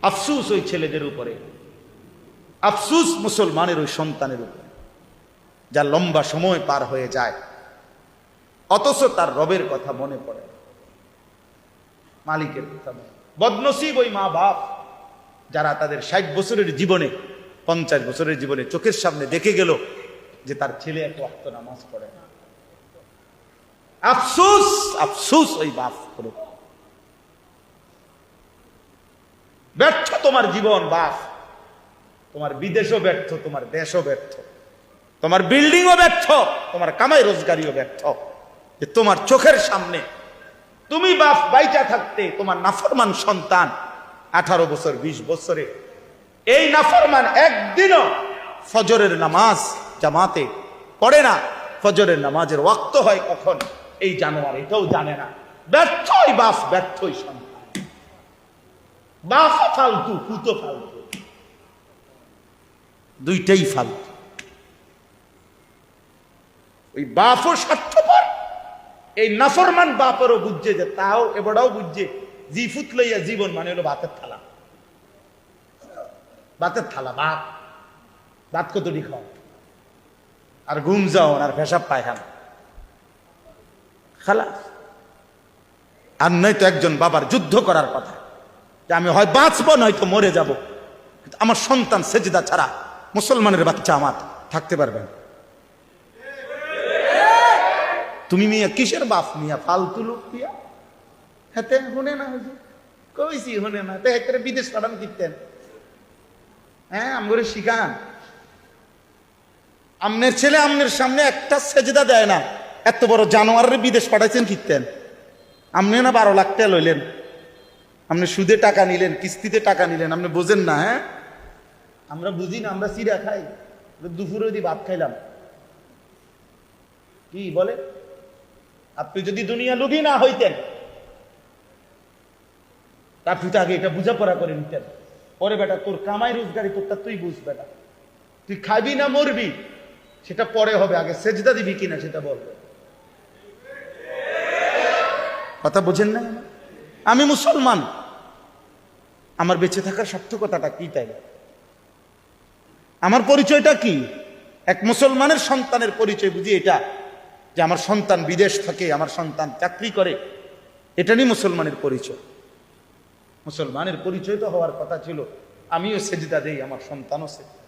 আফসুস ওই ছেলেদের উপরে, আফসুস মুসলমানের ওই সন্তানের উপরে, যা লম্বা সময় পার হয়ে যায় অথচ তার রবের কথা মনে পড়ে, মালিকের কথা মনে। বদনসিব ওই মা বাপ যারা তাদের 60 বছরের জীবনে, 50 বছরের জীবনে চোখের সামনে দেখে গেল যে তার ছেলে এক ওয়াক্ত নামাজ পড়ে না। আফসুস, আফসুস ওই বাপ করে। ব্যর্থ তোমার জীবন বাপ, তোমার বিদেশও ব্যর্থ, তোমার দেশও ব্যর্থ, তোমার বিল্ডিংও ব্যর্থ, তোমার কামাই রোজগারিও ব্যর্থ, যে তোমার চোখের সামনে তুমি বাপ বাইচা থাকতে তোমার নাফরমান সন্তান 18 বছর 20 বছরে, এই নাফরমান একদিনও ফজরের নামাজ জামাতে পড়ে না, ফজরের নামাজের ওয়াক্ত হয় কখন এই জানোয়ার এটাও জানে না। ব্যর্থই বাপ, ব্যর্থই সন্তান। বাপ ফালতু, পুতো ফালতু, দুইটাই ফালতু। ওই বাপও স্বার্থপর, এই নাফরমান বাপেরও বুঝছে যে তাও এবারও বুঝছে জিফুত লইয়া জীবন মানে হলো ভাতের থালা, ভাতের থালা, ভাত, ভাত কতটি খাও আর ঘুম যাও আর পেশাব পায়খানা খালাস। আর নয়তো একজন বাবার যুদ্ধ করার কথা যে আমি হয় বাঁচবো নয়তো মরে যাব, আমার সন্তান সেজদা ছাড়া, মুসলমানের বাচ্চা আমার থাকতে পারবে না। তুমি মিয়া কিসের বাপ মিয়া, ফালতু লোক মিয়া। হাতে শুনে না কইছি, শুনে না তো হেতে বিদেশ পাঠান দিতেন। হ্যাঁ আমগরে শিখান, আমনের ছেলে আমনের সামনে একটা সেজদা দেয় না, এত বড় জানোয়ারের বিদেশ পাঠাইছেন কিতেন। আপনি না 12 লাখ টাকা লইলেন, আপনি সুদে টাকা নিলেন, কিস্তিতে টাকা নিলেন, আপনি বোঝেন না। হ্যাঁ আমরা বুঝি না, আমরা চিরা খাই, দুপুরে দিয়ে ভাত খাইলাম। কি বলে, আপনি যদি দুনিয়া লোভী না হইতেন আপনি তো আগে এটা বুঝাপড়া করে নিতেন। পরে বেটা তোর কামাই রোজগারি তোরটা তুই বুঝ বেটা, তুই খাবি না মরবি সেটা পরে হবে, আগে সেজদা দিবি কিনা সেটা বলবে। কথা বোঝেন না? আমি মুসলমান, আমার বেঁচে থাকার সার্থকতাটা কি? তাই আমার পরিচয়টা কি? এক মুসলমানের সন্তানের পরিচয় বুঝি এটা যে আমার সন্তান বিদেশ থাকে, আমার সন্তান চাকরি করে, এটা নিয়ে মুসলমানের পরিচয়। মুসলমানের পরিচয় তো হওয়ার কথা ছিল আমিও সেজদা দেই, আমার সন্তানও সেজদা।